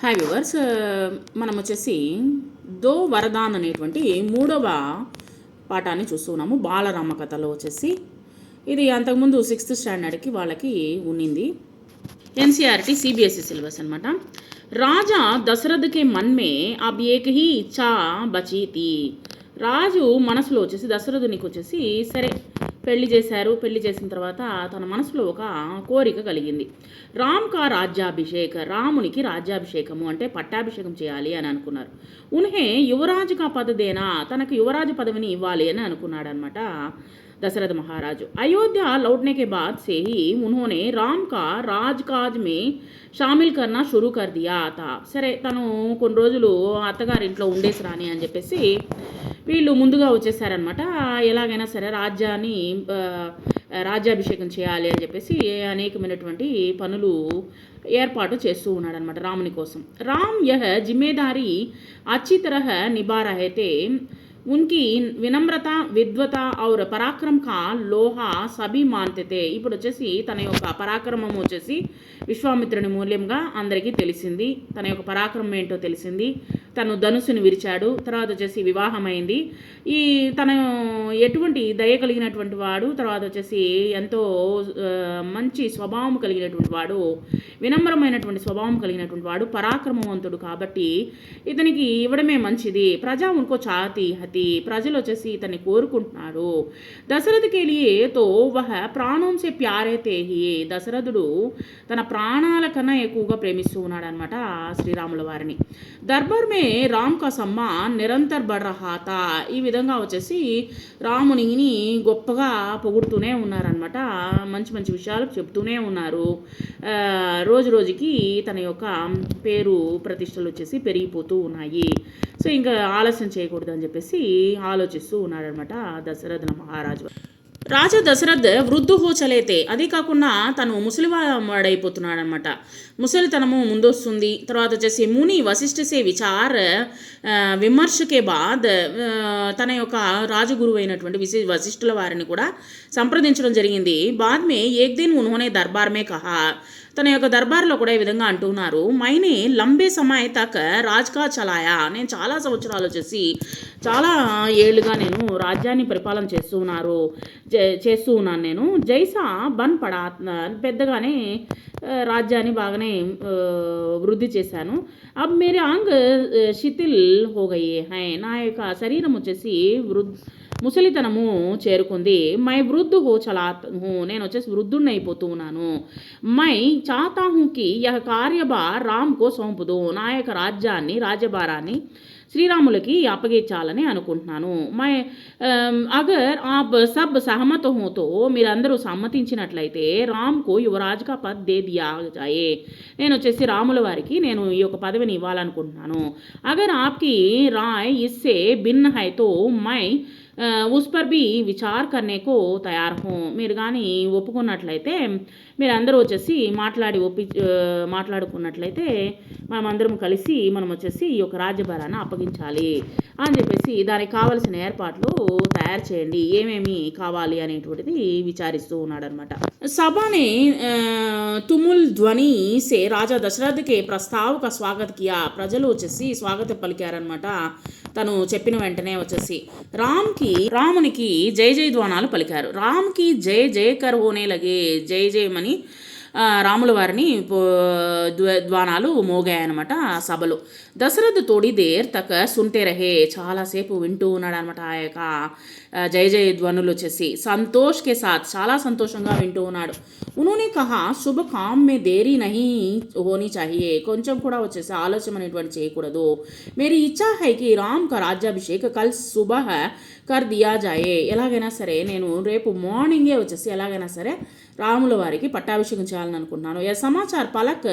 Hi viewers, మనం వచ్చేసి దో వరదాన్ అనేటువంటి మూడవ పాఠాన్ని చూస్తున్నాము. బాలరామ కథలో వచ్చేసి ఇది అంతకుముందు 6th స్టాండర్డ్కి వాళ్ళకి ఉన్నింది. ఎన్సీఆర్టీ సిబిఎస్ఈ సిలబస్ అనమాట. రాజా దశరథ్కి మన్మే అబ్ ఏక్ హీ ఇచ్చా బచీ థీ. రాజు మనసులో వచ్చేసి దశరథునికి వచ్చేసి సరే పెళ్లి చేశారు. పెళ్లి చేసిన తర్వాత తన మనసులో ఒక కోరిక కలిగింది. రామ్ కా రాజ్యాభిషేక్, రామునికి రాజ్యాభిషేకము అంటే పట్టాభిషేకం చేయాలి అని అనుకున్నారు. ఉన్హే యువరాజు కా పదదేనా, తనకు యువరాజు పదవిని ఇవ్వాలి అని అనుకున్నాడు అనమాట दशरथ महाराज। अयोध्या लौटने के बाद से ही उन्होंने राम का राजकाज में షామిల్ కర్నా షురూ కర్ దియా తా. సరే తను కొన్ని రోజులు అత్తగారింట్లో ఉండేసి రాని అని చెప్పేసి వీళ్ళు ముందుగా వచ్చేసారనమాట. ఎలాగైనా సరే రాజ్యాభిషేకం చేయాలి అని చెప్పేసి అనేకమైనటువంటి పనులు ఏర్పాటు చేస్తూ ఉన్నాడనమాట రాముని కోసం. రామ్ యహ్ జిమ్మేదారీ అచ్చి తరహ నిభా రహే తే. उनकी వినమ్రత విద్వత और పరాక్రమ్ కా లోహా సభీ మాన్తే. ఇప్పుడు వచ్చేసి తన యొక్క పరాక్రమం వచ్చేసి విశ్వామిత్రుని మూల్యంగా అందరికీ తెలిసింది. తన యొక్క పరాక్రమం ఏంటో తెలిసింది. తను ధనుసుని విరిచాడు. తర్వాత వచ్చేసి వివాహమైంది. ఈ తను ఎటువంటి దయ కలిగినటువంటి వాడు, తర్వాత వచ్చేసి ఎంతో మంచి స్వభావం కలిగినటువంటి వాడు, వినమ్రమైనటువంటి స్వభావం కలిగినటువంటి వాడు, పరాక్రమవంతుడు. కాబట్టి ఇతనికి ఇవ్వడమే మంచిది. ప్రజా ఉన్కో చాతి హతి, ప్రజలు వచ్చేసి ఇతన్ని కోరుకుంటున్నారు. దశరథ్కి లియే తో వహ ప్రాణం సే ప్యారే తేహి, దశరథుడు తన ప్రాణాల కన్నా ఎక్కువగా ప్రేమిస్తూ ఉన్నాడు అనమాట శ్రీరాముల వారిని. దర్బార్ మే రామ్ కా సమ్మాన్ నిరంతర్ బడ్ రహా తా. ఈ విధంగా వచ్చేసి రామునిని గొప్పగా పొగుడుతూనే ఉన్నారనమాట. మంచి మంచి విషయాలు చెప్తూనే ఉన్నారు. రోజు రోజుకి తన యొక్క పేరు ప్రతిష్టలు వచ్చేసి పెరిగిపోతూ ఉన్నాయి. సో ఇంకా ఆలస్యం చేయకూడదు అని చెప్పేసి ఆలోచిస్తూ ఉన్నాడనమాట దశరథ మహారాజు. రాజా దశరథ్ వృద్ధు హో చలేతే, అదే కాకుండా తను ముసలివాడైపోతున్నాడు అనమాట. ముసలితనము ముందొస్తుంది. తర్వాత వచ్చేసి ముని వశిష్ఠసే విచార్ విమర్శకే బాద్, తన యొక్క రాజగురువు అయినటువంటి వశిష్ఠుల వారిని కూడా సంప్రదించడం జరిగింది. బాద్ మే ఏక్ దిన్ ఉన్హోనే దర్బార్ మే కహా, తన యొక్క దర్బార్లో కూడా ఈ విధంగా అంటున్నారు. మైనే లంబే సమయ తక్ రాజ్కా చలాయా, నేను చాలా సంవత్సరాలు వచ్చేసి చాలా ఏళ్ళుగా నేను రాజ్యాన్ని పరిపాలన చేస్తూ ఉన్నాను నేను. జైసా బన్ పడా, పెద్దగానే రాజ్యాన్ని బాగానే వృద్ధి చేశాను. అబ్ మేరే అంగ్ శిథిల్ హోగయే హై, నా యొక్క శరీరం వచ్చేసి ముసలితనము చేరుకుంది. మై వృద్ధు హో చలాత్ హూ, నేను వచ్చేసి వృద్ధుడిని అయిపోతూ ఉన్నాను. మై చాతా హూకి యహ కార్యభార్ రామ్కో సోంపుదు, నా యొక్క రాజ్యభారాన్ని శ్రీరాములకి అప్పగించాలని అనుకుంటున్నాను. మై అగర్ ఆప్ సబ్ సహమత హోతో, మీరందరూ సమ్మతించినట్లయితే రామ్కు యువరాజ్ కా పద్ దే దియా జాయే, నేను వచ్చేసి రాముల వారికి నేను ఈ యొక్క పదవిని ఇవ్వాలనుకుంటున్నాను. అగర్ ఆప్కి రాయ్ ఇస్సే భిన్న హై తో మై ఉస్ పర్ బి విచార్ కర్నేకో తయార్ హూ, మీరు కానీ ఒప్పుకున్నట్లయితే, మీరందరూ వచ్చేసి మాట్లాడుకున్నట్లయితే మనమందరం కలిసి మనం వచ్చేసి ఈ యొక్క రాజ్యభారాన్ని అప్పగించాలి అని చెప్పేసి దానికి కావలసిన ఏర్పాట్లు తయారు చేయండి, ఏమేమి కావాలి అనేటువంటిది విచారిస్తూ ఉన్నాడనమాట. సభానే తుముల్ ధ్వని సే రాజా దశరథ్కి ప్రస్తావక స్వాగత్ కియా, ప్రజలు వచ్చేసి స్వాగతం పలికారనమాట. తను చెప్పిన వెంటనే వచ్చేసి రామునికి జయ జయ ధ్వానాలు పలికారు. రామ్కి జయ జయకర్ హోనే లగే, జయ జయమని రాముల వారిని ధ్వానాలు మోగాయనమాట సభలో. దశరథ్ తోడి దేర్ తక సుంటే రహే, చాలాసేపు వింటూ ఉన్నాడు అనమాట ఆ యొక్క జయ జయ ధ్వనులు వచ్చేసి. సంతోష్ కే సాత్, చాలా సంతోషంగా వింటూ ఉన్నాడు. ఉన్హోనే కహా శుభ కామ్ మే దేరీ నహీ హోనీ చాహియే, కొంచెం కూడా వచ్చేసి ఆలస్యం అనేటువంటి చేయకూడదు. మేరీ ఇచ్చా హై కి రామ్ కా రాజ్యాభిషేక్ కల్ సుబహ్ కర్ దియా జాయే, ఎలాగైనా సరే నేను రేపు మార్నింగే వచ్చేసి ఎలాగైనా సరే రాముల వారికి పట్టాభిషేకం చేయాలని అనుకుంటున్నాను. ఏ సమాచార్ పలక్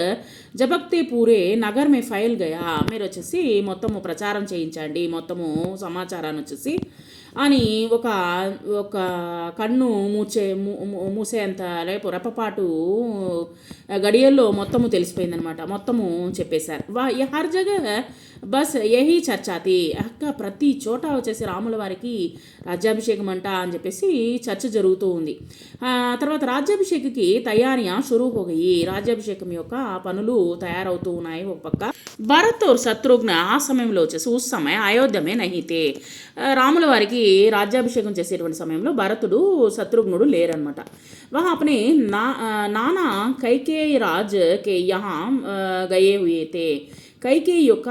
జబక్తే పూరే నగర్ మే ఫైల్ గయా, మీరు వచ్చేసి మొత్తము ప్రచారం చేయించండి, మొత్తము సమాచారాన్ని వచ్చేసి అని ఒక ఒక కన్ను మూసేంత రేపు రెప్పపాటు గడియల్లో మొత్తము తెలిసిపోయిందనమాట. మొత్తము చెప్పేశారు. హర్ జగ బస్ యహీ చర్చాతి అక్క ప్రతి చోట వచ్చేసి రాముల వారికి రాజ్యాభిషేకం అంట అని చెప్పేసి చర్చ జరుగుతూ ఉంది. తర్వాత రాజ్యాభిషేకకి తయారియా షురూ హోగయి, రాజ్యాభిషేకం యొక్క పనులు తయారవుతూ ఉన్నాయి. ఒక పక్క భరత్ और శత్రుఘ్న ఆ సమయంలో వచ్చేసి ఉస్ సమయ అయోధ్యమే నహితే, రాముల వారికి రాజ్యాభిషేకం చేసేటువంటి సమయంలో భరతుడు శత్రుఘ్నుడు లేరనమాట. వహ అప్నే నానా కైకేయి రాజ్ కే యహా గయే హుయే తే, కైకేయి యొక్క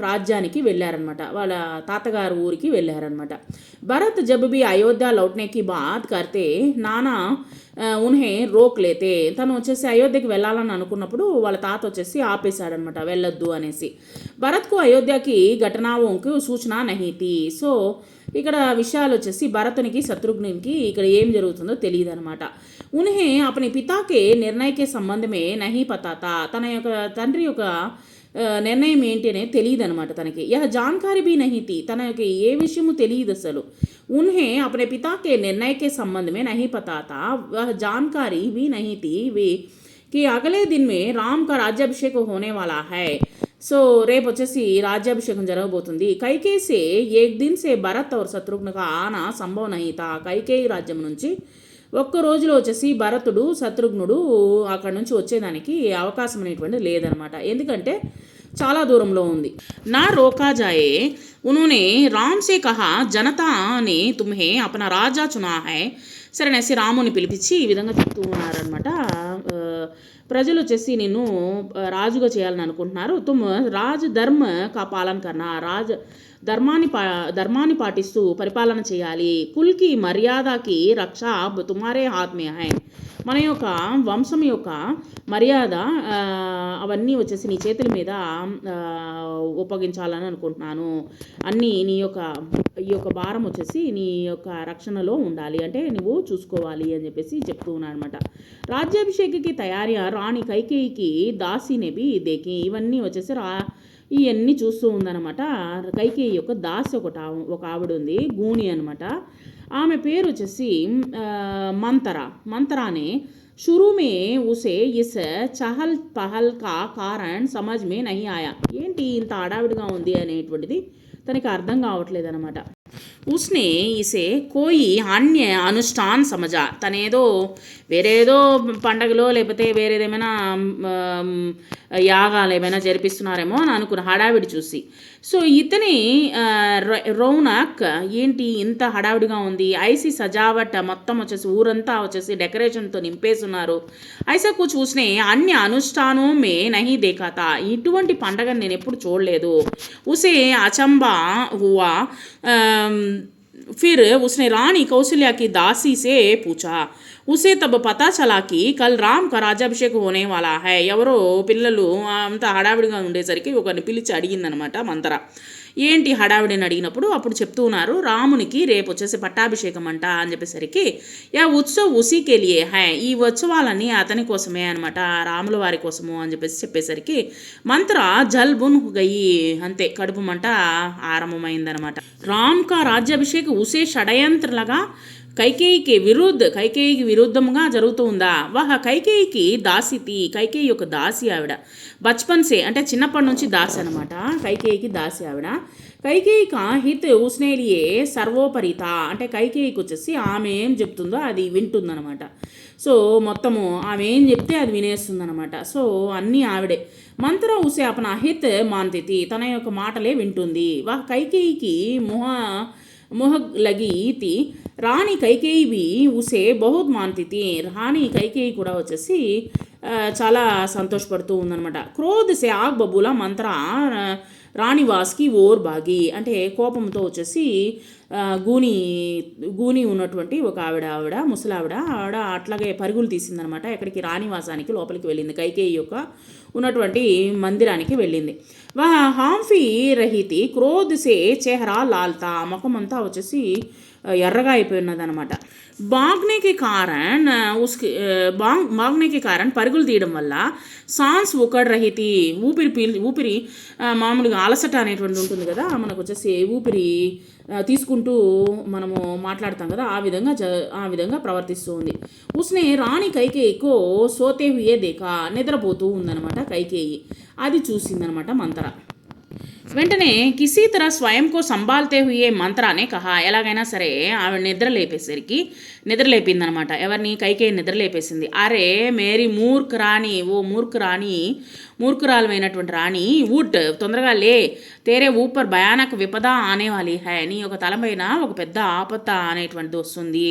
రాజ్యానికి వెళ్ళారనమాట, వాళ్ళ తాతగారు ఊరికి వెళ్ళారనమాట. భరత్ జబ్ బి అయోధ్య లౌట్నేకి బాత్ కర్తే నానా ఉన్హే రోక్ లేతే, తను వచ్చేసి అయోధ్యకి వెళ్ళాలని అనుకున్నప్పుడు వాళ్ళ తాత వచ్చేసి ఆపేశాడనమాట, వెళ్ళొద్దు అనేసి. భరత్కు అయోధ్యకి ఘటనాओंకి సూచన నహీతి. సో ఇక్కడ విషయాలు వచ్చేసి భరతునికి శత్రుఘ్నునికి ఇక్కడ ఏం జరుగుతుందో తెలియదు అనమాట. ఉన్హే అపని పితాకే నిర్ణయకే సంబంధమే నహీ పతాతా, తన యొక్క తండ్రి యొక్క నిర్ణయం ఏంటి అనేది తెలియదు అనమాట తనకి. యహ జాన్కారీ బీ నహీతి, తన యొక్క ఏ విషయము తెలియదు అసలు. उन्हें अपने पिता के निर्णय के संबंध में नहीं पता था, वह जानकारी भी नहीं थी वे कि अगले दिन में राम का राज्याभिषेक होने वाला है. సో రేపు వచ్చేసి రాజ్యాభిషేకం జరగబోతుంది. కైకేయి సే ఏక్ దిన్ సే భరత్ और శత్రుఘ్న కా ఆనా సంభవ నహీ తా, కైకేయి రాజ్యం నుంచి ఒక్క రోజులో వచ్చేసి భరతుడు శత్రుఘ్నుడు అక్కడ నుంచి వచ్చేదానికి అవకాశం అనేటువంటిది లేదనమాట. ఎందుకంటే చాలా దూరంలో ఉంది. నా రోకా జాయే ఉన్होंने రామ్ సే కహా జనతా నే తుమ్హే అపనా రాజా చునా హై, సరే అనేసి రాముని పిలిపించి ఈ విధంగా చెప్తూ ఉన్నారనమాట. ప్రజలు వచ్చేసి నిన్ను రాజుగా చేయాలని అనుకుంటున్నారు. తుమ్ రాజ్ ధర్మ కా పాలన కర్నా, ధర్మాన్ని పాటిస్తూ పరిపాలన చేయాలి. కుల్కి మర్యాదకి రక్ష తుమారే హాత్ మే హై, మన యొక్క వంశం యొక్క మర్యాద అవన్నీ వచ్చేసి నీ చేతుల మీద ఉపయోగించాలని అనుకుంటున్నాను. అన్నీ ఈ యొక్క భారం వచ్చేసి నీ యొక్క రక్షణలో ఉండాలి, అంటే నువ్వు చూసుకోవాలి అని చెప్పేసి చెప్తూ ఉన్నాను అనమాట. రాజ్యాభిషేకకి తయారీ రాణి కైకేయికి దాసినేవి దేకి, ఇవన్నీ వచ్చేసి ఇవన్నీ చూస్తూ ఉందన్నమాట. కైకేయి యొక్క దాసి ఒక ఆవిడ ఉంది, గూని అనమాట. ఆమె పేరు వచ్చేసి మంతరానే. शुरू में उसे इस చహల్ పహల్ కా కారణ్ సమజ్ మే నహీ ఆయా, ఏంటి ఇంత హడావిడిగా ఉంది అనేటువంటిది తనకి అర్థం కావట్లేదు అనమాట. ఉస్నే ఇసే కోయి అన్య అనుష్ఠాన్ సమజా, తనేదో వేరేదో పండగలో లేకపోతే వేరేదేమైనా యాగాలు ఏమైనా జరిపిస్తున్నారేమో అని అనుకున్న హడావిడి చూసి. సో ఇతని రౌనక్ ఏంటి ఇంత హడావిడిగా ఉంది, ఐసీ సజావట్ మొత్తం వచ్చేసి ఊరంతా వచ్చేసి డెకరేషన్తో నింపేస్తున్నారు. ఐసా కూర్చు చూసినే అన్య అనుష్ఠానం మే నహీ దేఖాతా, ఇటువంటి పండగను నేను ఎప్పుడు చూడలేదు. ఉసే అచంబా హువా, फिर उसने रानी कौशल्या की दासी से पूछा, उसे तब पता चला कि कल राम का राज्याभिषेक होने वाला है. ఎవరో పిల్లలు అంత హడావిడిగా ఉండేసరికి ఒకరిని పిలిచి అడిగిందనమాట మంతర. ఏంటి హడావిడిని అడిగినప్పుడు అప్పుడు చెప్తూ ఉన్నారు, రామునికి రేపు వచ్చేసి పట్టాభిషేకం అంట అని చెప్పేసరికి యా ఉత్సవ్ ఉసీకే లియే హై, ఈ ఉత్సవాలన్నీ అతని కోసమే అనమాట, రాముల వారి కోసము అని చెప్పేసరికి మంత్ర జల్బున్ గయి, అంతే కడుపు మంట ఆరంభమైందనమాట. రామ్ కా రాజ్యాభిషేక్ ఉసే షడయంత్రలుగా కైకేయికి విరుద్ధంగా జరుగుతూ ఉందా. వహ కైకేయికి దాసితి, కైకేయి యొక్క దాసి ఆవిడ. బచ్పన్ సే అంటే చిన్నప్పటి నుంచి దాసి అనమాట, కైకేయికి దాసి ఆవిడ. కైకేయి కా హిత్ ఉస్నే లియే సర్వోపరిత, అంటే కైకేయికి వచ్చేసి ఆమె ఏం చెప్తుందో అది వింటుందనమాట. సో మొత్తము ఆమె ఏం చెప్తే అది వినేస్తుందనమాట. సో అన్నీ ఆవిడే. మంత్ర ఉసే అపన హిత్ మాంతితి, తన యొక్క మాటలే వింటుంది. వహ కైకేయికి मोह लगी थी, రాణి కైకేయి బి ఉసే బహుత్ మాన్తి థీ, రాణి కైకేయి కూడా వచ్చేసి చాలా సంతోషపడుతూ ఉందన్నమాట. క్రోధ్ సే ఆగ్ బబులా మంత్ర రాణివాస్కి ఓర్ బాగి, అంటే కోపంతో వచ్చేసి గూని ఉన్నటువంటి ఒక ఆవిడ ముసలావిడ అట్లాగే పరుగులు తీసిందనమాట. ఎక్కడికి రాణివాసానికి లోపలికి వెళ్ళింది, కైకేయి యొక్క ఉన్నటువంటి మందిరానికి వెళ్ళింది. హాంఫీ రహితి క్రోధ్ సే చెహరా లాల్తా, ముఖం అంతా వచ్చేసి ఎర్రగా అయిపోయినదనమాట. భాగ్నే కే కారణ్ పరుగులు తీయడం వల్ల సాన్స్ ఉకడ్ రహితి ఊపిరి మామూలుగా అలసట అనేటువంటి ఉంటుంది కదా, మనకు వచ్చేసి ఊపిరి తీసుకుంటూ మనము మాట్లాడతాం కదా, ఆ విధంగా ప్రవర్తిస్తూ ఉంది. ఉస్నే రాణి కైకేయికో సోతే హుయే దేకా, నిద్రపోతూ ఉందన్నమాట కైకేయి. అది చూసిందనమాట మంతర. వెంటనే కిసీ తర స్వయంకో సంభాల్తే హుయే మంత్రానే కహా, ఎలాగైనా సరే ఆవిడ నిద్రలేపిందనమాట. ఎవరిని? కైకేయి నిద్రలేపేసింది. అరే మేరీ మూర్ఖ రాణి, ఓ మూర్ఖురాలమైనటువంటి రాణి, వుడ్ తొందరగా లే, తేరే ఊపర్ భయానక విపద అనేవాలి హై, నీ యొక్క తలపైన ఒక పెద్ద ఆపద అనేటువంటిది వస్తుంది,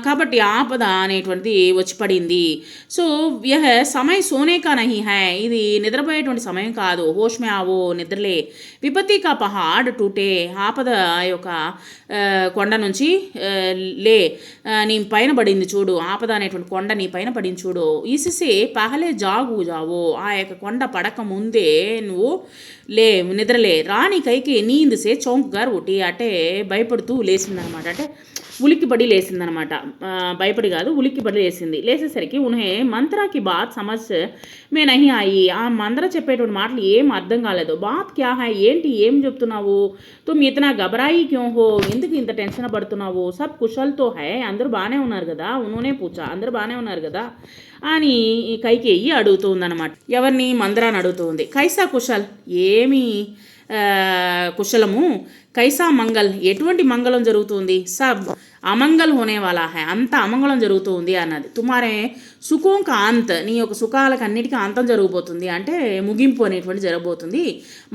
కాబట్టి ఆపద అనేటువంటిది వచ్చి పడింది. సో యహ సమయ సోనే కా నహీ హై, ఇది నిద్రపోయేటువంటి సమయం కాదు. హోష్ మే ఆవో, నిద్రలే. విపత్తి కా పహాడ్ టూటే, ఆపద యొక్క కొండ నుంచి లే, నీ పైన పడింది చూడు, ఆపద అనేటువంటి కొండ నీ పైన పడింది చూడు. ఈసిసే పహలే జావో, ఆ యొక్క కొండ పడక ముందే నువ్వు నిద్రలే. రాణి కైకి నీందు సే చౌంక్ గారు ఉటి, అంటే భయపడుతూ లేచిందనమాట. అంటే ఉలిక్కిపడి లేచిందనమాట. భయపడి కాదు, ఉలిక్కిపడి లేచింది. లేచేసరికి ఉన్హే మంత్రాకి బాత్ సమస్య మే నహి ఆయి, ఆ మంత్ర చెప్పేటువంటి మాటలు ఏం అర్థం కాలేదు. బాత్ క్యా హై, ఏంటి ఏం చెప్తున్నావు, తుమ్ ఇతనా గబరాయి క్యో హో, ఎందుకు ఇంత టెన్షన్ పడుతున్నావు, సబ్ కుశల్తో హై, అందరూ బాగానే ఉన్నారు కదా, ఉన్హోనే పూచా, అందరూ బాగానే ఉన్నారు కదా అని కైకేయి అడుగుతూ ఉందన్నమాట. ఎవరిని? మందరాన్ని అడుగుతూ ఉంది. కైసా కుశల్, ఏమి కుశలము, కైసా మంగల్, ఎటువంటి మంగళం జరుగుతుంది, సబ్ అమంగల్ హోనే వాలా హై, అంత అమంగళం జరుగుతూ ఉంది అన్నది. తుమారే సుఖం కా అంత్, నీ యొక్క సుఖాలకు అన్నిటికీ అంతం జరగబోతుంది, అంటే ముగింపు అనేటువంటి జరగబోతుంది.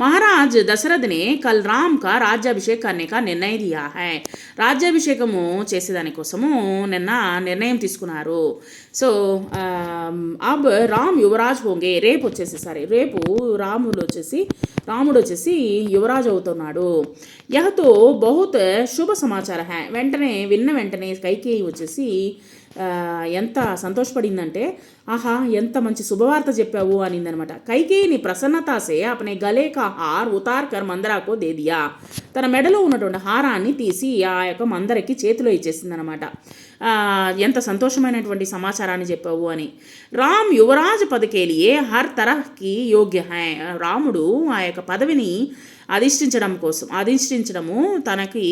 మహారాజ్ దశరథ్నే కల్ రామ్ కా రాజ్యాభిషేక్ కర్నే కా నిర్ణయం దియా హై, రాజ్యాభిషేకము చేసేదానికోసము నిన్న నిర్ణయం తీసుకున్నారు. సో అబ్ రామ్ యువరాజ్ హోంగే, రేపు రాముడు వచ్చేసి యువరాజు అవుతున్నాడు. యహతో బహుత్ శుభ సమాచార హై, విన్న వెంటనే కైకేయి వచ్చేసి ఎంత సంతోషపడిందంటే, ఆహా ఎంత మంచి శుభవార్త చెప్పావు అనిందనమాట. కైకేయిని ప్రసన్నతాసే అపనే గలే కా హార్ ఉతార్ కర్ మందరాకో దే దియా, తన మెడలో ఉన్నటువంటి హారాన్ని తీసి ఆ యొక్క మందరకి చేతిలో ఇచ్చేసిందనమాట. ఎంత సంతోషమైనటువంటి సమాచారాన్ని చెప్పావు అని. రామ్ యువరాజ్ పదకేలియే హర్ తరహ్కి యోగ్య హై, రాముడు ఆ యొక్క పదవిని అధిష్ఠించడము తనకి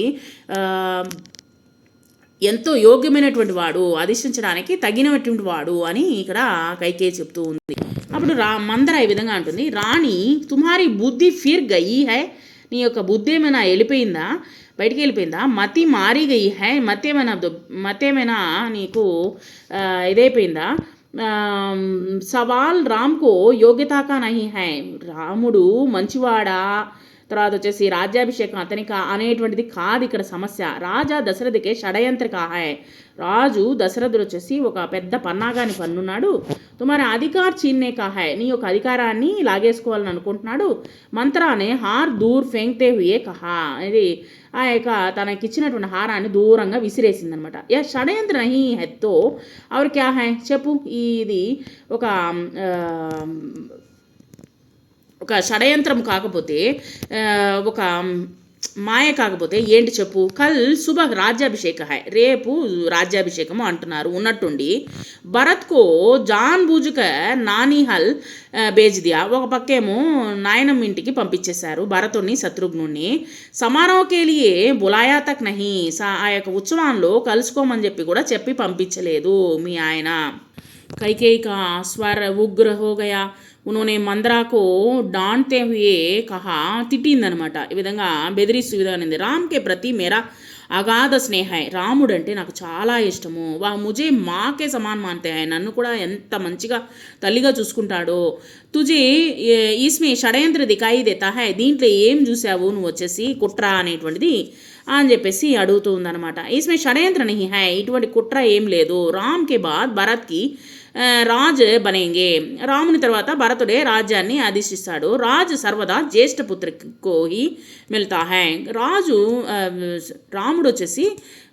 ఎంతో యోగ్యమైనటువంటి వాడు, అధిష్ఠించడానికి తగినటువంటి వాడు అని ఇక్కడ కైకేయి చెప్తూ ఉంది. అప్పుడు మందర ఈ విధంగా అంటుంది, రాణి తుమ్హారీ బుద్ధి ఫిర్ గయి హై, నీ యొక్క బుద్ధి ఏమైనా బయటికి వెళ్ళిపోయిందా, మతి మారి గయి హై, మతేమైనా నీకు ఇదైపోయిందా, సవాల్ రామ్కో యోగ్యతాకా నహి హై, రాముడు మంచివాడా, తర్వాత వచ్చేసి రాజ్యాభిషేకం అతనికి అనేటువంటిది కాదు ఇక్కడ సమస్య. రాజా దశరథకే షడయంత్ర కాహాయ్, రాజు దశరథుడు వచ్చేసి ఒక పెద్ద పన్నాగాని పన్నున్నాడు. తుమారే అధికార్ చీన్నే కాహాయ్, నీ యొక్క అధికారాన్ని లాగేసుకోవాలని అనుకుంటున్నాడు. మంత్రానే హార్ దూర్ ఫెంగ్తే హుయే కహా, ఇది ఆ యొక్క తనకిచ్చినటువంటి హారాన్ని దూరంగా విసిరేసిందనమాట. షడయంత్ర నహి హెత్తో అవర్ క్యా హై, చెప్పు, ఇది ఒక షడయంత్రం కాకపోతే, ఒక మాయ కాకపోతే ఏంటి చెప్పు. కల్ శుభ రాజ్యాభిషేక హై, రేపు రాజ్యాభిషేకము అంటున్నారు. ఉన్నట్టుండి భరత్కో జాన్ బూజుక నానిహల్ బేజ్దియా, ఒక పక్కేమో నాయనమ్మ ఇంటికి పంపించేశారు భరతుణ్ణి శత్రుఘ్నుణ్ణి. సమారోహకేలియే బులాయా తక్ నహి, ఆ యొక్క ఉత్సవాల్లో కలుసుకోమని చెప్పి పంపించలేదు మీ ఆయన. కైకేయి కా స్వర ఉగ్ర హో గయా, ఉన్హోనే మందరాకు డాంటే హుయే కహా, తిట్టిందనమాట. ఈ విధంగా బెదిరిస్తూ విధానం, రామ్కే ప్రతి మేరా అగాధ స్నేహ, రాముడు అంటే నాకు చాలా ఇష్టము, ముజే మాకే సమాన్ మాన్తే హై, నన్ను కూడా ఎంత మంచిగా తల్లిగా చూసుకుంటాడో. తుజే ఈస్మే షడయంత్ర దికాయి దేతా హై, దీంట్లో ఏం చూసావు నువ్వు వచ్చేసి కుట్ర అనేటువంటిది అని చెప్పేసి అడుగుతూ ఉందన్నమాట. ఈస్మే షడయంత్ర నహి హై, ఇటువంటి కుట్ర ఏం లేదు. రామ్కే బాద్ భరత్కి రాజ్ బనేంగే, రాముని తర్వాత భరతుడే రాజ్యాన్ని అధిష్టిస్తాడు. రాజు సర్వదా జ్యేష్ఠ పుత్రికో హి మిల్తా హై, రాముడు వచ్చేసి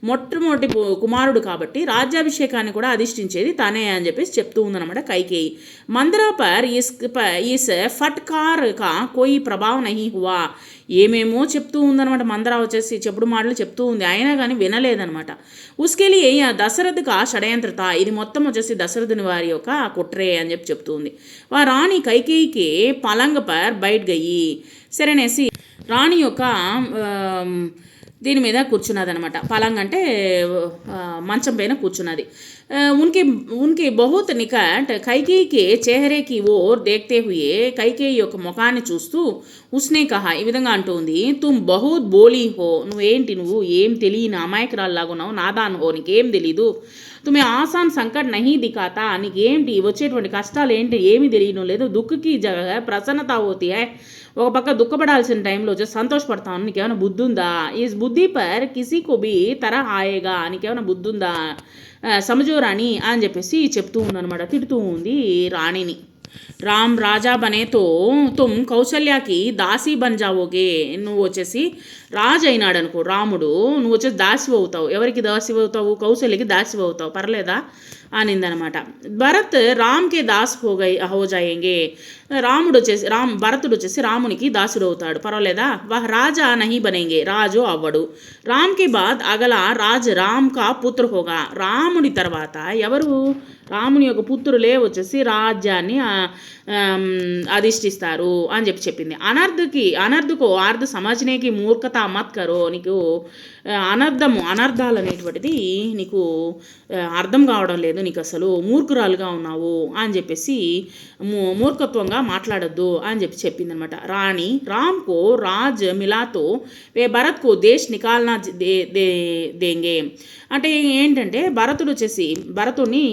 మొట్టమొదటి కుమారుడు కాబట్టి రాజ్యాభిషేకాన్ని కూడా అధిష్ఠించేది తనే అని చెప్పేసి చెప్తూ ఉందన్నమాట కైకేయి. మందరా పర్ ఇస్ ఫట్కార్ కా కోయి ప్రభావ్ నహి హువా, ఏమేమో చెప్తూ ఉందనమాట. మందర వచ్చేసి చెప్పుడు మాటలు చెప్తూ ఉంది, అయినా కానీ వినలేదనమాట. ఉస్కెలి దశరథ్ కా షడయంత్రత, ఇది మొత్తం వచ్చేసి దశరథుని వారి యొక్క కుట్రే అని చెప్తూ ఉంది. వా రాణి కైకేయికి పలంగ పర్ బయట గయి, సరేనేసి రాణి యొక్క దీని మీద కూర్చున్నది అనమాట. పలంగ్ అంటే మంచం పైన కూర్చున్నది. ఉన్కి ఉన్కి బహుత్ నికట్ కైకేయికి చేహరేకి ఓర్ దేఖ్తే హుయే, కైకేయి యొక్క ముఖాన్ని చూస్తూ ఉస్నే కహా, ఈ విధంగా అంటూ ఉంది. తుమ్ బహుత్ బోలీ హో, నువ్వు ఏం తెలియని అమాయకురాల్లాగా ఉన్నావు, నాదాన్ హో, నీకేం తెలీదు. తుమ్మే ఆసాన్ సంకట్ నహీ దిఖాతా, నీకేంటి వచ్చేటువంటి కష్టాలు ఏంటి ఏమీ తెలియడం లేదు. దుఃఖకి జగ ప్రసన్నత హోతీ హై, ఒక పక్క దుఃఖపడాల్సిన టైంలో వచ్చి సంతోషపడతాను, నీకేమైనా బుద్ధి ఉందా. ఈ బుద్ధి పర్ కిసీ కో భీ తరహ ఆయేగా, నీకేమైనా బుద్ధి ఉందా, సమజో రాణి అని చెప్పేసి చెప్తూ ఉందనమాట. తిడుతూ ఉంది రాణిని. రామ్ రాజా బనేతో తుమ్ కౌసల్యాకి దాసి బన్ జావోగే, నువ్వు వచ్చేసి రాజు అయినాడు అనుకో రాముడు, నువ్వు వచ్చేసి దాసి అవుతావు. ఎవరికి దాసి అవుతావు, కౌసల్యకి దాసి అవుతావు, పర్లేదా అనిందనమాట. భరత్ రామ్కే దాస్ హో జాయేంగే, భరతుడు వచ్చేసి రామునికి దాసుడు అవుతాడు, పర్వాలేదా. వహ్ రాజా నహీ బనేంగే, రాజు అవ్వడు. రామ్కి బాద్ అగలా రాజ్ రామ్ కా పుత్ర హోగా, రాముడి తర్వాత ఎవరు, రాముని యొక్క పుత్రులే వచ్చేసి రాజ్యాన్ని అధిష్ఠిస్తారు అని చెప్పింది. అనర్థకో అర్ధ సమాజనేకి మూర్ఖత మత్ కరో, నీకు అనర్థాలు అనేటువంటిది నీకు అర్థం కావడం లేదు, నీకు అసలు మూర్ఖురాలుగా ఉన్నావు అని చెప్పేసి మూర్ఖత్వంగా మాట్లాడొద్దు అని చెప్పింది అనమాట. రాణి రామ్కో రాజ్ మిలాతో వే భరత్కో దేశ్ నికాల్నా దేంగే, అంటే ఏంటంటే భరతుడిని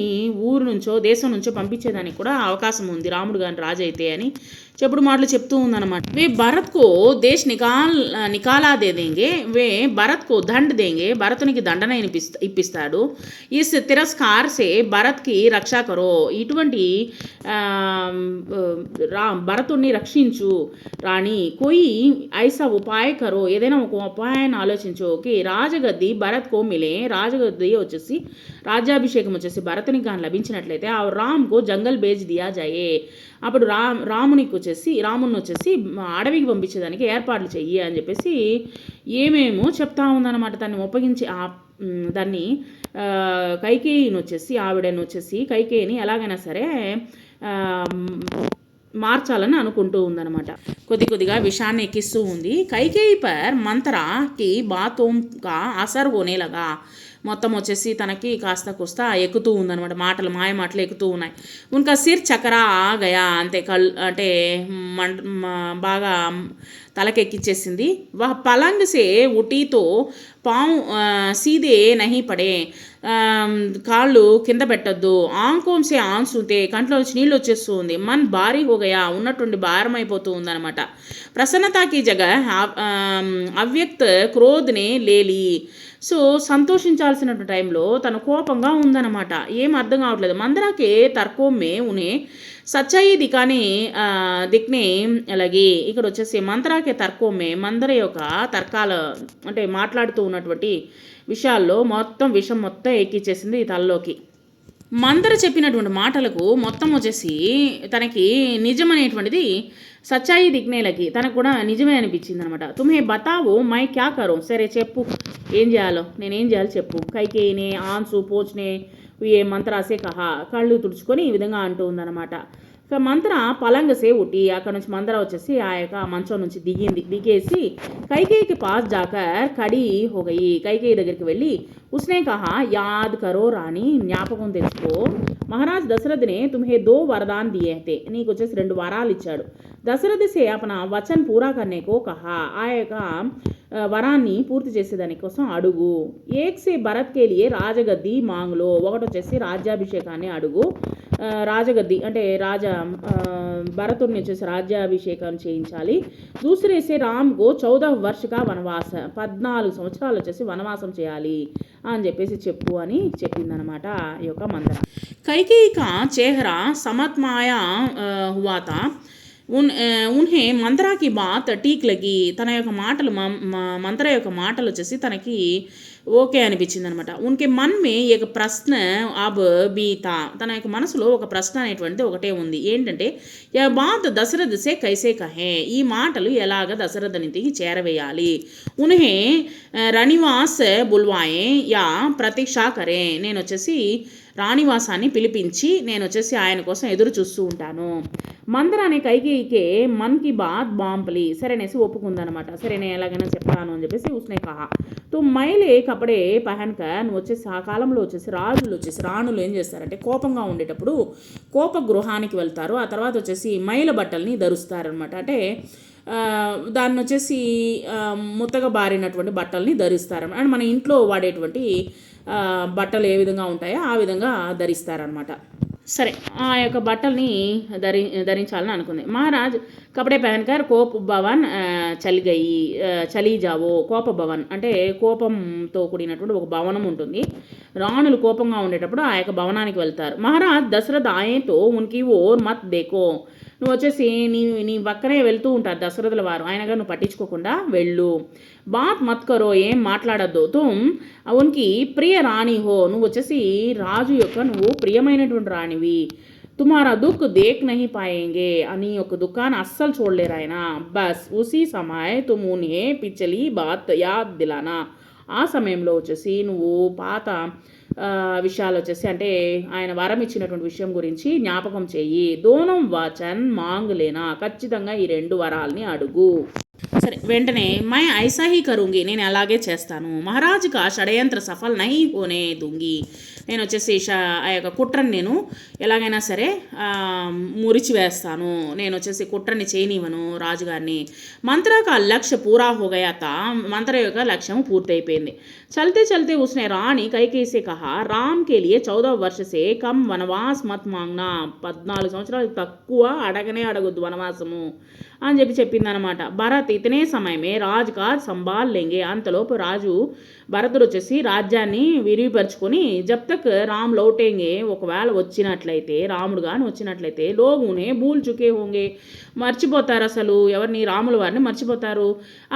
ఊరు నుంచో దేశం నుంచో పంపించేదానికి కూడా అవకాశం ఉంది, రాముడు గాని రాజు అయితే అని చెప్పుడు మాటలు చెప్తూ ఉందన్నమాట. వే భరత్కో దేశ్ నికాలా దేంగే, వే భరత్కో దండ్ దేంగే, భరతునికి దండన ఇప్పిస్తాడు. ఈ తిరస్కార్ సే భరత్కి రక్షా కరో, ఇటువంటి భరతుణ్ణి రక్షించు రాణి. కోయి ఐసా ఉపాయ కరో, ఏదైనా ఒక ఉపాయాన్ని ఆలోచించు. ఓకే, రాజగద్ది భరత్కో మిలే, రాజగద్ది వచ్చేసి రాజ్యాభిషేకం వచ్చేసి భరతునికి కానీ లభించినట్లయితే ఆ రామ్కో జంగల్ బేజ్ దియా జాయే, అప్పుడు రాముని వచ్చేసి అడవికి పంపించేదానికి ఏర్పాట్లు చెయ్యి అని చెప్పేసి ఏమేమో చెప్తా ఉందన్నమాట. దాన్ని ఒప్పగించి దాన్ని కైకేయిని ఎలాగైనా సరే మార్చాలని అనుకుంటూ ఉందన్నమాట. కొద్దిగా విషయాన్ని ఎక్కిస్తూ ఉంది. కైకేయి పర్ మంత్రాకి బాతోం కా అసర్ హోనేలగా, మొత్తం వచ్చేసి తనకి కాస్త కూస్త ఎక్కుతూ ఉందనమాట, మాయ మాటలు ఎక్కుతూ ఉన్నాయి. ఇంకా సిర్ చకరా గయా, అంతే అంటే బాగా తలకెక్కిచ్చేసింది. వా పలంగ్ సే ఉటీతో పావు సీదే నహి పడే, కాళ్ళు కింద పెట్టద్దు. ఆంకోంసే ఆన్సుతే, కంట్లో నుంచి నీళ్ళు వచ్చేస్తూ ఉంది. మన్ భారీ హోగయా, ఉన్నటువంటి భారం అయిపోతూ ఉందన్నమాట. ప్రసన్నతాకి జగ అవ్యక్త క్రోధ్నే లేలి, సో సంతోషించాల్సిన టైంలో తన కోపంగా ఉందన్నమాట. ఏం అర్థం కావట్లేదు. మందరాకే తర్కోమే ఉనే సచ్చాయి దిక్నే అలాగే ఇక్కడ వచ్చేసి మంత్రాకే తర్కోమే, మందర యొక్క తర్కాలు అంటే మాట్లాడుతూ ఉన్నటువంటి విషయాల్లో విషం మొత్తం ఎక్కిచ్చేసింది ఈ తలలోకి. మందర చెప్పినటువంటి మాటలకు మొత్తం వచ్చేసి తనకి నిజం అనేటువంటిది సచ్చాయి దిక్నేలకి తనకు కూడా నిజమే అనిపించింది అనమాట. తుమ్హే బతావో మై క్యా కరో, సరే చెప్పు ఏం చేయాలో, నేనేం చేయాలి చెప్పు. కైకేయినే ఆన్సు పోచ్నే ఏ మంత్రాసే కహా, కళ్ళు తుడుచుకొని ఈ విధంగా అంటూ ఉందన్నమాట. మంత్ర పలంగసే ఉట్టి, అక్కడ నుంచి మందర వచ్చేసి ఆ యొక్క మంచం నుంచి దిగేసి కైకేయికి పాస్ జాకర్ కడి హోగయి, కైకేయి దగ్గరికి వెళ్ళి ఉస్నే కహా యాద్ కరో రాణి, జ్ఞాపకం తెచ్చుకో. మహారాజ్ దశరథ్నే తుమ్హే 2 వరదాన్ దియే తే, నీకు వచ్చేసి 2 వరాలు ఇచ్చాడు. దశరథ్ సే అపన వచన్ పూరా కర్నేకో కహా, ఆ యొక్క వరాన్ని పూర్తి చేసేదానికోసం అడుగు. ఏక్ సే భరత్ కే లియే రాజగద్ది మాంగ్లో, ఒకటి వచ్చేసి రాజ్యాభిషేకాన్ని అడుగు. రాజగద్ది అంటే భరతుడిని వచ్చేసి రాజ్యాభిషేకం చేయించాలి. దూసరేసే రామ్కో 14 వర్షగా వనవాస, 14 సంవత్సరాలు వచ్చేసి వనవాసం చేయాలి అని చెప్పేసి చెప్పు అని చెప్పిందనమాట ఈ యొక్క మంత్ర. కైకేయి కా చేహరా సమత్మాయా హువాతా, ఉన్హే మంత్రాకి బాత్ టీక్ లగి, తన యొక్క మాటలు మంత్ర యొక్క మాటలు వచ్చేసి తనకి ఓకే అనిపించింది అనమాట. ఉన్కే మన్ మే ఏక ప్రశ్న అబ్ బీ తా, తన యొక్క మనసులో ఒక ప్రశ్న అనేటువంటిది ఒకటే ఉంది. ఏంటంటే యా బాత్ దశరథ్ సే కైసే కహే, ఈ మాటలు ఎలాగ దశరథునికి చేరవేయాలి. ఉన్హే రణివాస్ బుల్వాయే యా ప్రతీక్షా కరే, నేను వచ్చేసి రాణివాసాన్ని పిలిపించి నేను వచ్చేసి ఆయన కోసం ఎదురు చూస్తూ ఉంటాను. మందర అనే కైకేయికే మన్ కి బాత్ బాంపలి, సరేనేసి ఒప్పుకుందనమాట. సరే నేను ఎలాగైనా చెప్తాను అని చెప్పేసి ఉస్నే కహా. తో మైలే కపడే పహన్క, నువ్వు వచ్చేసి ఆ కాలంలో వచ్చేసి రాణులు ఏం చేస్తారంటే కోపంగా ఉండేటప్పుడు కోప గృహానికి వెళ్తారు. ఆ తర్వాత వచ్చేసి మైల బట్టల్ని ధరుస్తారనమాట. అంటే దాన్ని వచ్చేసి ముత్తగా బారినటువంటి బట్టల్ని ధరిస్తారు. అండ్ మన ఇంట్లో వాడేటువంటి బట్టలు ఏ విధంగా ఉంటాయో ఆ విధంగా ధరిస్తారనమాట. సరే ఆ యొక్క బట్టల్ని ధరించాలని అనుకుంది. మహారాజ్ కపడే పహన్కర్ కోప్ భవన్ చలి జావో. కోప భవన్ అంటే కోపంతో కూడినటువంటి ఒక భవనం ఉంటుంది. రాణులు కోపంగా ఉండేటప్పుడు ఆ యొక్క భవనానికి వెళ్తారు. మహారాజ్ దశరథ్ ఆయేతో ఉన్కి ఓర్ మత్ దేకో, నువ్వు వచ్చేసి నీ పక్కనే వెళ్తూ ఉంటారు దశరథుల వారు, ఆయనగా నువ్వు పట్టించుకోకుండా వెళ్ళు. బాత్ మత్ కరో, ఏం మాట్లాడద్దు. తుమ్ ఉన్కి ప్రియ రాణి హో, నువ్వు వచ్చేసి రాజు యొక్క నువ్వు ప్రియమైనటువంటి రాణివి. తుమారా దుఃఖ్ దేక్ నహి పాయేంగే, అని యొక్క దుఃఖాన్ని అస్సలు చూడలేరు ఆయన. బస్ ఉసి సమయ్ తుమ్ ఉన్హే పిచ్చలి బాత్ యాద్ దిలానా, ఆ సమయంలో వచ్చేసి నువ్వు పాత విషయాలు వచ్చేసి అంటే ఆయన వరం ఇచ్చినటువంటి విషయం గురించి జ్ఞాపకం చెయ్యి. దోనం వాచన్ మాంగ్ లేనా, ఖచ్చితంగా ఈ 2 వరాల్ని అడుగు. సరే వెంటనే మై ఐసా హీ కరూంగి, నేను అలాగే చేస్తాను. మహారాజు కా షడయంత్ర సఫల్ నహీ హోనే దూంగి, నేను వచ్చేసి ఆ యొక్క కుట్రని నేను ఎలాగైనా సరే మురిచి వేస్తాను. నేను వచ్చేసి కుట్రని చేయనివ్వను రాజుగారిని. మంత్ర కా లక్ష్య పూరా హోగయాత, మంత్ర యొక్క లక్ష్యం పూర్తయిపోయింది. చల్తే చల్తే ఉస్నే రాణి కైకేయి సే కహా, రామ్ కే లియే 14 వర్ష సే కమ్ వనవాస్ మత్ మాంగ్నా, 14 సంవత్సరాలు తక్కువ అడగనే అడగొద్దు వనవాసము అని చెప్పిందనమాట. భరత్ ఇతనే సమయమే రాజు కా సంభాల్ లెంగే, అంతలోపు రాజు భరతుడు వచ్చేసి రాజ్యాన్ని విరివిపరుచుకొని జబ్ తక్ రామ్ లౌటేంగే, ఒకవేళ వచ్చినట్లయితే రాముడు కానీ వచ్చినట్లయితే లోగునే భూల్ చుకే హోంగే, మర్చిపోతారు అసలు ఎవరిని, రాముల వారిని మర్చిపోతారు.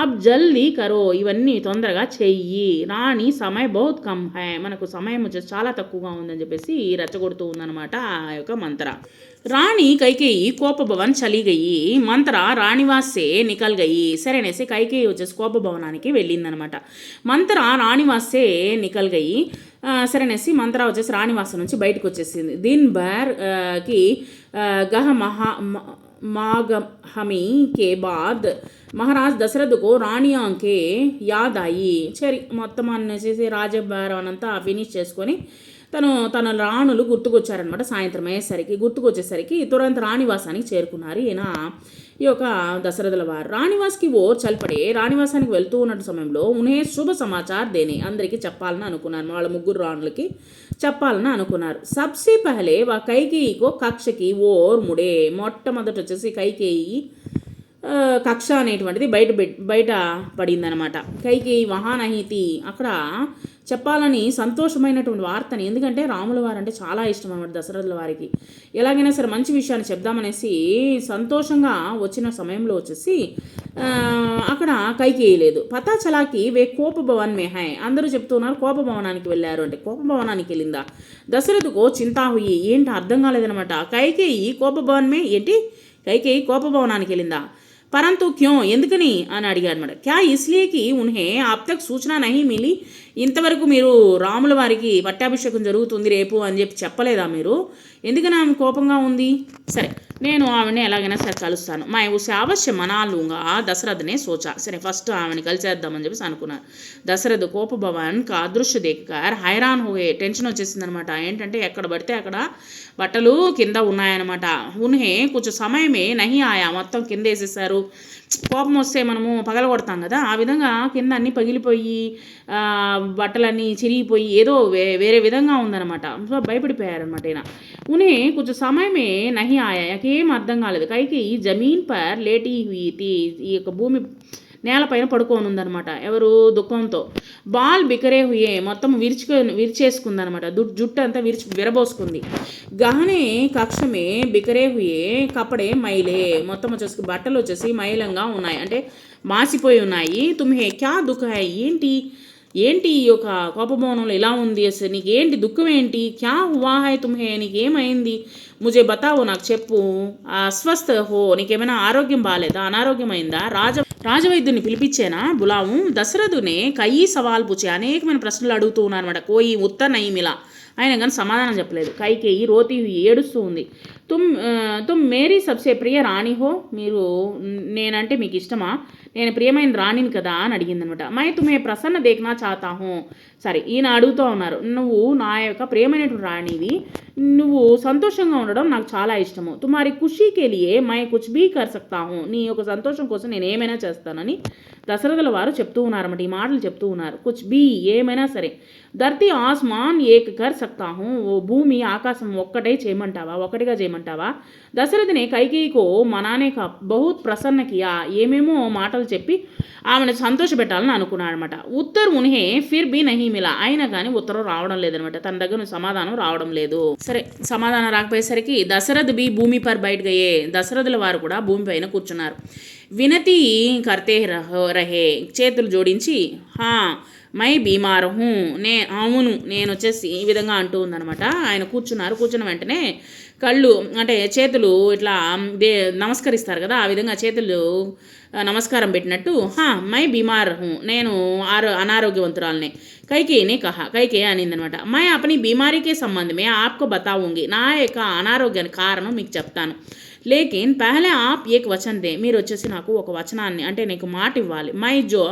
అబ్ జల్దీ కరో, ఇవన్నీ తొందరగా చెయ్యి. రాణి సమయ బహుత్ కమ్ హై, మనకు సమయం వచ్చేసి చాలా తక్కువగా ఉందని చెప్పేసి రెచ్చగొడుతూ ఉందన్నమాట ఆ యొక్క మంత్ర. రాణి కైకేయి కోప భవన్ చలి గయి, మంత్ర రాణివాస్ సే నికల్ గయి, సరేనేసి కైకేయి వచ్చేసి కోప భవనానికి వెళ్ళిందనమాట. మంత్ర రాణివాస్ సే నికల్ గయి, సరేనేసి మంత్ర వచ్చేసి రాణివాసం నుంచి బయటకు వచ్చేసింది. దిన్ భర్ కి గహ మాగహమి కే బాద్ మహారాజ్ దశరథ్ కో రాణియా కే యాద్ అయి, సరే మొత్తం అనేసి రాజభారం అంతా ఫినిష్ చేసుకొని తన రాణులు గుర్తుకొచ్చారనమాట. సాయంత్రం అయ్యేసరికి గుర్తుకొచ్చేసరికి తురంత రాణివాసానికి చేరుకున్నారు ఈ యొక్క దశరథుల వారు. రాణివాస్కి ఓర్ చల్పడే, రాణివాసానికి వెళ్తూ ఉన్న సమయంలో ఉనే శుభ సమాచార్ దేని, అందరికీ చెప్పాలని అనుకున్నారు. వాళ్ళ 3 రాణులకి చెప్పాలని అనుకున్నారు. సబ్సే పహలే వా కైకేయికో కక్షకి ఓర్ ముడే, మొట్టమొదటి వచ్చేసి కైకేయి కక్ష అనేటువంటిది బయట పడిందనమాట. కైకేయి మహానహితి, అక్కడ చెప్పాలని సంతోషమైనటువంటి వార్తని, ఎందుకంటే రాముల వారు అంటే చాలా ఇష్టం అనమాట దశరథుల వారికి. ఎలాగైనా సరే మంచి విషయాన్ని చెప్దామనేసి సంతోషంగా వచ్చిన సమయంలో వచ్చేసి అక్కడ కైకేయి లేదు. పతా చలాకి వే కోప భవన్ మే హై, అందరూ చెప్తున్నారు కోప భవనానికి వెళ్ళారు అంటే కోప భవనానికి వెళ్ళిందా. దశరథుకో చింతా హుయి, ఏంటి అర్థం కాలేదనమాట. కైకేయి కోప భవన్ మే ఏంటి, కైకేయి కోప భవనానికి వెళ్ళిందా. పరంతు క్యో, ఎందుకని అని అడిగాడు అనమాట. క్యా ఇస్లియేకి ఉన్హే అబ్ తక్ సూచన నహీ మిలి, ఇంతవరకు మీరు రాముల వారికి పట్టాభిషేకం జరుగుతుంది రేపు అని చెప్పలేదా మీరు, ఎందుకని ఆమె కోపంగా ఉంది. సరే నేను ఆమెని ఎలాగైనా సరే కలుస్తాను. మా ఉసే అవశ్యం మనాలుగా దశరథనే సోచా, సరే ఫస్ట్ ఆమెని కలిసేద్దామని చెప్పేసి అనుకున్నారు. దశరథ్ కోప భవన్ కా అదృశ్య దేకర్ హైరాన్ హోయే, టెన్షన్ వచ్చేసింది అనమాట. ఏంటంటే ఎక్కడ పడితే అక్కడ బట్టలు కింద ఉన్నాయన్నమాట. ఉన్హే కొంచెం సమయమే నహి ఆయా, మొత్తం కింద వేసేసారు. కోపం వస్తే మనము పగలగొడతాం కదా, ఆ విధంగా కింద అన్నీ పగిలిపోయి బట్టలన్నీ చిరిగిపోయి ఏదో వేరే విధంగా ఉందన్నమాట. సో భయపడిపోయారనమాట ఈయన. ఉనే కొంచెం సమయమే నహి ఆయా, ఏం అర్థం కాలేదు. కైకేయి జమీన్ పర్ లేటీ హుయి థీ, ఈ యొక్క భూమి నేలపైన పడుకొని ఉందనమాట. ఎవరు, దుఃఖంతో. బాల్ బికరే హుయే, మొత్తం విరిచేసుకుందనమాట. జుట్టు అంతా విరబోసుకుంది. గహనే కక్షమే బికరే హుయే కపడే మైలే, మొత్తం వచ్చేసి బట్టలు వచ్చేసి మైలంగా ఉన్నాయి, అంటే మాసిపోయి ఉన్నాయి. తుమ్హే క్యా దుఃఖ హై, ఏంటి ఏంటి ఈ యొక్క కోపభవనంలో ఇలా ఉంది, అసలు నీకేంటి, దుఃఖం ఏంటి, క్యా హువా హై తుమ్హే, నీకేమైంది, ముజే బతావు, నాకు చెప్పు, అస్వస్థ హో, నీకేమైనా ఆరోగ్యం బాగాలేదా, అనారోగ్యమైందా, రాజవైద్యుని పిలిపించేనా, బులావు. దశరథునే కయ్యి సవాల్ పూచే, అనేకమైన ప్రశ్నలు అడుగుతూ ఉన్నారన్నమాట. కోయి ఉత్తర్ నయి మిలా, ఆయన కానీ సమాధానం చెప్పలేదు. కైకేయి రోతి ఏడుస్తూ ఉంది. తుమ్ మేరీ సబ్సే ప్రియ రాణి హో, మీరు నేనంటే మీకు ఇష్టమా, నేను ప్రియమైన రాణిని కదా అని అడిగిందనమాట. మై తుమ్మే ప్రసన్న దేఖ్నా చాతా హూ, సరే ఈయన అడుగుతూ ఉన్నారు, నువ్వు నా యొక్క ప్రియమైనటువంటి రాణివి, నువ్వు సంతోషంగా ఉండడం నాకు చాలా ఇష్టము. తుమారి ఖుషీకే లియే మై కుచ్ భీ కర్ సక్తా హూ, నీ యొక్క సంతోషం కోసం నేను ఏమైనా చేస్తానని దశరథుల వారు చెప్తూ ఉన్నారన్నమాట. ఈ మాటలు చెప్తూ ఉన్నారు. కుచ్ భీ, ఏమైనా సరే. ధర్తీ ఆస్మాన్ ఏక్ కర్ సక్తా హూ, ఓ భూమి ఆకాశం ఒకటిగా చేయమంటావా. దశరథుని కైకేయికో మనానే కా బహుత్ ప్రసన్న కియా, ఏమేమో మాటలు చెప్పి ఆమెను సంతోషపెట్టాలని అనుకున్నాడు అనమాట. ఉత్తర్ ఉన్హే ఫిర్ బీ నహీ మిలా, అయినా కానీ ఉత్తరం రావడం లేదనమాట, తన దగ్గర సమాధానం రావడం లేదు. సరే సమాధానం రాకపోయేసరికి దశరథ్ బి భూమి పర్ బయట గయే, దశరథుల వారు కూడా భూమి పైన కూర్చున్నారు. వినతి కర్తే రహే, చేతులు జోడించి హా మై బీమార్ హూ, అవును నేను వచ్చేసి ఈ విధంగా అంటూ ఉందనమాట. ఆయన కూర్చున్నారు. కూర్చున్న వెంటనే కళ్ళు అంటే చేతులు ఇట్లా నమస్కరిస్తారు కదా, ఆ విధంగా చేతులు నమస్కారం పెట్టినట్టు మై బీమార్ హూ, నేను అనారోగ్యవంతురాలనే. కైకేయిని కైకేయి అనిందనమాట. మై అపని బీమారీకే సంబంధమే ఆప్కో బతావుంగి, నా యొక్క అనారోగ్యానికి కారణం మీకు చెప్తాను. లేకిన్ పహలే ఆప్ ఏక్ వచన్ దే, మీరు వచ్చేసి నాకు ఒక వచనాన్ని అంటే నీకు మాట ఇవ్వాలి. మై జో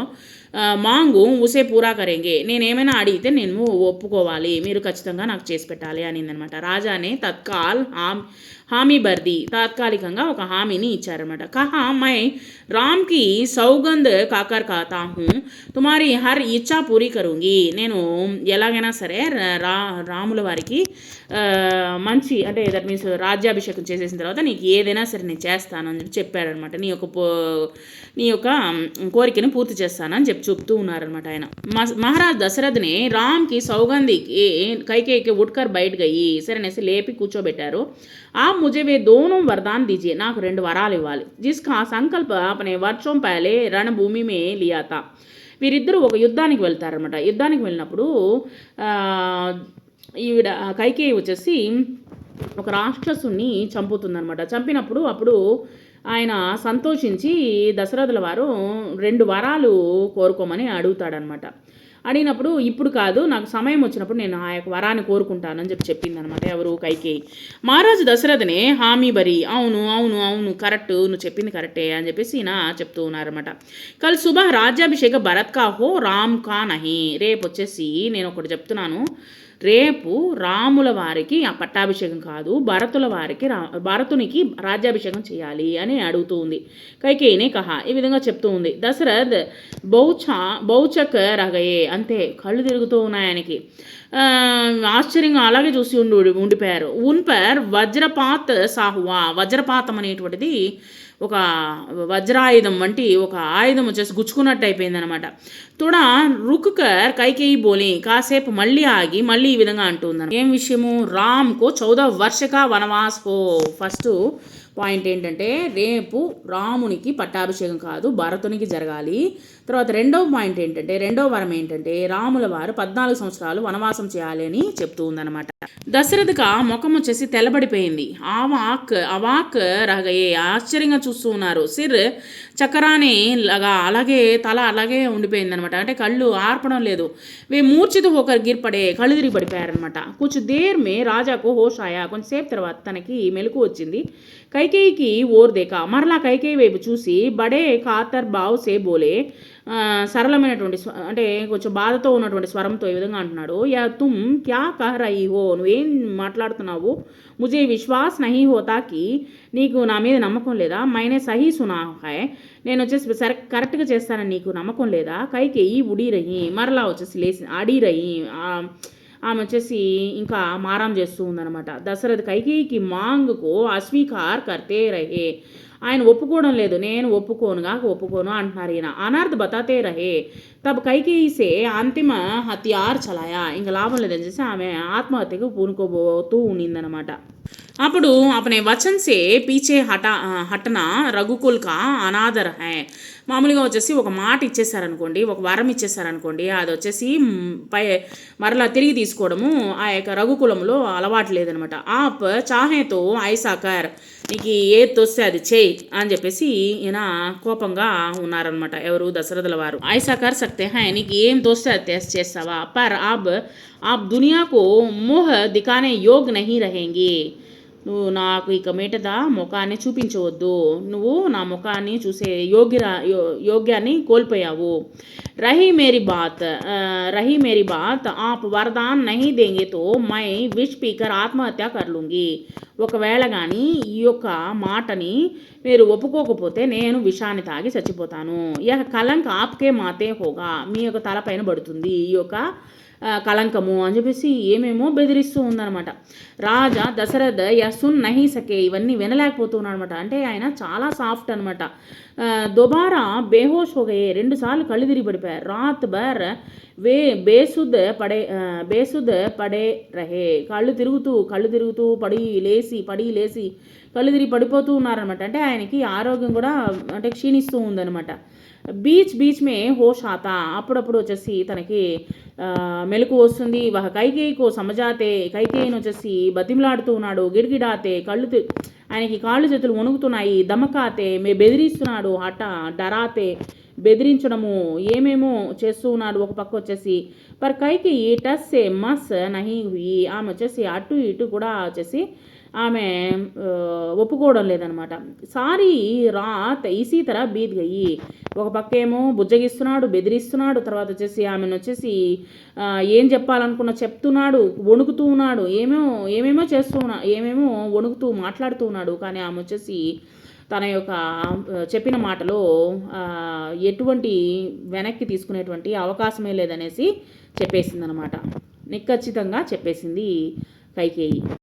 మాంగు ఉసే పూరా కరేంగే, నేనేమైనా అడిగితే నేను ఒప్పుకోవాలి, మీరు ఖచ్చితంగా నాకు చేసి పెట్టాలి అనిందనమాట. రాజానే తత్కాల్ హామీ బర్ది, తాత్కాలికంగా ఒక హామీని ఇచ్చారనమాట. కహా మై రామ్కి సౌగంధ్ కాకర్ కాతా హూ, తుమారి హర్ ఇచ్చా పూరీ కరుంగి, నేను ఎలాగైనా సరే రాముల వారికి మంచి అంటే దట్ మీన్స్ రాజ్యాభిషేకం చేసేసిన తర్వాత నీకు ఏదైనా సరే నేను చేస్తానని చెప్పాడనమాట. నీ యొక్క కోరికను పూర్తి చేస్తానని చెప్తూ ఉన్నారనమాట ఆయన. మహారాజ్ దశరథ్ని రామ్కి సౌగంధికి కైకేయికి ఉట్కర్ బయట గయి, సరేనేసి లేపి కూర్చోబెట్టారు. ఆ ముజేవే దోనో వరదాన్ దీజియే, నాకు 2 వరాలు ఇవ్వాలి. జిస్కా సంకల్ప అపనే వర్షం పహలే రణభూమి మే లియాతా, వీరిద్దరూ ఒక యుద్ధానికి వెళ్తారనమాట. యుద్ధానికి వెళ్ళినప్పుడు ఈవిడ కైకేయి వచ్చేసి ఒక రాక్షసుని చంపుతుందనమాట. చంపినప్పుడు అప్పుడు ఆయన సంతోషించి దశరథుల వారు 2 వరాలు కోరుకోమని అడుగుతాడనమాట. అడిగినప్పుడు ఇప్పుడు కాదు, నాకు సమయం వచ్చినప్పుడు నేను ఆ యొక్క వరాన్ని కోరుకుంటానని చెప్పింది అనమాట. ఎవరు, కైకేయి. మహారాజు దశరథనే హామీ బరి, అవును అవును అవును కరెక్ట్, నువ్వు చెప్పింది కరెక్టే అని చెప్పేసి ఈయన చెప్తూ ఉన్నారన్నమాట. కల్ సుబహ్ రాజ్యాభిషేక భరత్ కా హో రామ్ కా నహి, రేపు వచ్చేసి నేను ఒకటి చెప్తున్నాను, రేపు రాముల వారికి ఆ పట్టాభిషేకం కాదు, భరతునికి రాజ్యాభిషేకం చేయాలి అని అడుగుతూ ఉంది. కైకేయినే ఈ విధంగా చెప్తూ ఉంది. దశరథ్ బౌచక్ రగయే, అంతే కళ్ళు తిరుగుతూ ఉన్నాయి ఆయనకి. ఆశ్చర్యంగా అలాగే చూసి ఉండిపోయారు. ఉన్పర్ వజ్రపాత్ సాహువా, వజ్రపాతం అనేటువంటిది ఒక వజ్రాయుధం వంటి ఒక ఆయుధం వచ్చేసి గుచ్చుకున్నట్టు అయిపోయిందనమాట. తుడా రుక్కర్ కైకేయి బోలి, కాసేపు మళ్ళీ ఆగి మళ్ళీ ఈ విధంగా అంటుందన్న. ఏం విషయము, రామ్కో 14 వర్షక వనవాస్ హో. ఫస్ట్ పాయింట్ ఏంటంటే రేపు రామునికి పట్టాభిషేకం కాదు, భరతునికి జరగాలి. తర్వాత రెండవ పాయింట్ ఏంటంటే, రెండవ వరం ఏంటంటే రాముల వారు 14 సంవత్సరాలు వనవాసం చేయాలి అని చెప్తూ ఉందన్నమాట. దశరథక ముఖం వచ్చేసి తెల్లబడిపోయింది. అవాక్ రగయే, ఆశ్చర్యంగా చూస్తూ ఉన్నారు. సిర్ చక్రానే అలాగే తల అలాగే ఉండిపోయింది అనమాట. అంటే కళ్ళు ఆర్పడం లేదు. మూర్ఛిత హోకర్ గిర్పడే, కళ్ళు తిరిగి పడిపోయారనమాట. కొంచెం దేర్ మే రాజాకు హోష్ ఆయా, కొంచెంసేపు తర్వాత తనకి మెలకు వచ్చింది. కైకేయికి ఓర్ దేకా, మరలా కైకేయి వైపు చూసి బడే ఖాతర్ బావ్ సే బోలే, సరళమైనటువంటి అంటే కొంచెం బాధతో ఉన్నటువంటి స్వరంతో ఈ విధంగా అంటున్నాడు. యా తుమ్ క్యా కహ రహీ హో, నువ్వేం మాట్లాడుతున్నావు. ముజే విశ్వాస్ నహీ హోతాకి, నీకు నా మీద నమ్మకం లేదా. మైనే సహీ సునా హై, నేను వచ్చేసి కరెక్ట్గా చేస్తానని నీకు నమ్మకం లేదా. కైకేయి ఉడి రహి, మరలా వచ్చేసి లేచి అడి రహి, ఆమె వచ్చేసి ఇంకా మారాం చేస్తూ ఉందనమాట. దశరథ్ కైకేయికి మాంగ్కు అస్వీకార్ కర్తే రహే, ఆయన ఒప్పుకోవడం లేదు, నేను ఒప్పుకోను అంటున్నారు ఈయన. అనార్థ బతాతే రహే తబ్ కైకేయిసే అంతిమ హత్యార్ చలాయా, ఇంకా లాభం లేదని చేసి ఆమె ఆత్మహత్యకు పూనుకోబోతూ ఉండిందనమాట. అప్పుడు अपने वचन से पीछे హటన రఘుకుల్ కా అనాదర్ హై. మామూలుగా వచ్చేసి ఒక మాట ఇచ్చేసారనుకోండి, ఒక వరం ఇచ్చేసారనుకోండి, అది వచ్చేసి పై మరలా తిరిగి తీసుకోవడము ఆ యొక్క రఘుకులంలో అలవాటు లేదనమాట. ఆప్ చాహేతో ఐసాకర్, నీకు ఏది తోస్తే అది చేయి అని చెప్పేసి ఈయన కోపంగా ఉన్నారనమాట. ఎవరు? దశరథుల వారు. ఐసాకర్ సక్తే హై, నీకు ఏం తోస్తే అది చేస్తావా, పర్ ఆప్ దునియాకు మోహ దికానే యోగ్ నహీ రహేంగి. నువ్వు నాకు ఇక మీటద ముఖాన్ని చూపించవద్దు, నువ్వు నా ముఖాన్ని చూసే యోగ్యాన్ని కోల్పోయావు. రహీ మేరీ బాత్ ఆప్ వరదాన్ నహీ దేంగే తో మై విష్ పీకర్ ఆత్మహత్య కర్లుంగి. ఒకవేళ కానీ ఈ యొక్క మాటని మీరు ఒప్పుకోకపోతే నేను విషాన్ని తాగి చచ్చిపోతాను. యహ కలంక్ ఆప్కే మాతే హోగా, మీ యొక్క తలపైన పడుతుంది ఈ యొక్క కలంకము అని చెప్పేసి ఏమేమో బెదిరిస్తూ ఉందనమాట. రాజా దశరథ యసున్ నహి సకే, ఇవన్నీ వినలేకపోతున్నాడు అనమాట. అంటే ఆయన చాలా సాఫ్ట్ అనమాట. దోబారా బేహోష్ హోగయే, 2 సార్లు కళ్ళు తిరిగి పడిపోయారు. రాత్ బర్ వే బేసుద్ పడే రహే, కళ్ళు తిరుగుతూ పడి లేసి కళ్ళు తిరిగి పడిపోతూ ఉన్నారనమాట. అంటే ఆయనకి ఆరోగ్యం కూడా అంటే క్షీణిస్తూ ఉందనమాట. బీచ్ మే హోష్ ఆతా, అప్పుడప్పుడు వచ్చేసి తనకి మెలకు వస్తుంది. కైకేయికో సమజాతే, కైకేయిని వచ్చేసి బతిమలాడుతూ ఉన్నాడు. గిడిగిడాతే, ఆయనకి కాళ్ళు చేతులు వణుకుతున్నాయి. దమకాతే, బెదిరిస్తున్నాడు. డరాతే, బెదిరించడము ఏమేమో చేస్తూ ఉన్నాడు ఒక పక్క వచ్చేసి. పర్ కైకేయి టస్ సే మస్ నహీ హుయి, ఆమె వచ్చేసి అటు ఇటు కూడా వచ్చేసి ఆమె ఒప్పుకోవడం లేదనమాట. సారీ రాత్ ఇసీ తర బీత్ గయి, ఒక పక్క ఏమో బుజ్జగిస్తున్నాడు, బెదిరిస్తున్నాడు, తర్వాత వచ్చేసి ఆమెను వచ్చేసి ఏం చెప్పాలనుకున్న చెప్తున్నాడు, వణుకుతూ ఉన్నాడు, ఏమేమో ఏమేమో వణుకుతూ మాట్లాడుతూ ఉన్నాడు. కానీ ఆమె వచ్చేసి తన యొక్క చెప్పిన మాటలో ఎటువంటి వెనక్కి తీసుకునేటువంటి అవకాశమే లేదనేసి చెప్పేసింది అనమాట. నిక్కచ్చితంగా చెప్పేసింది కైకేయి.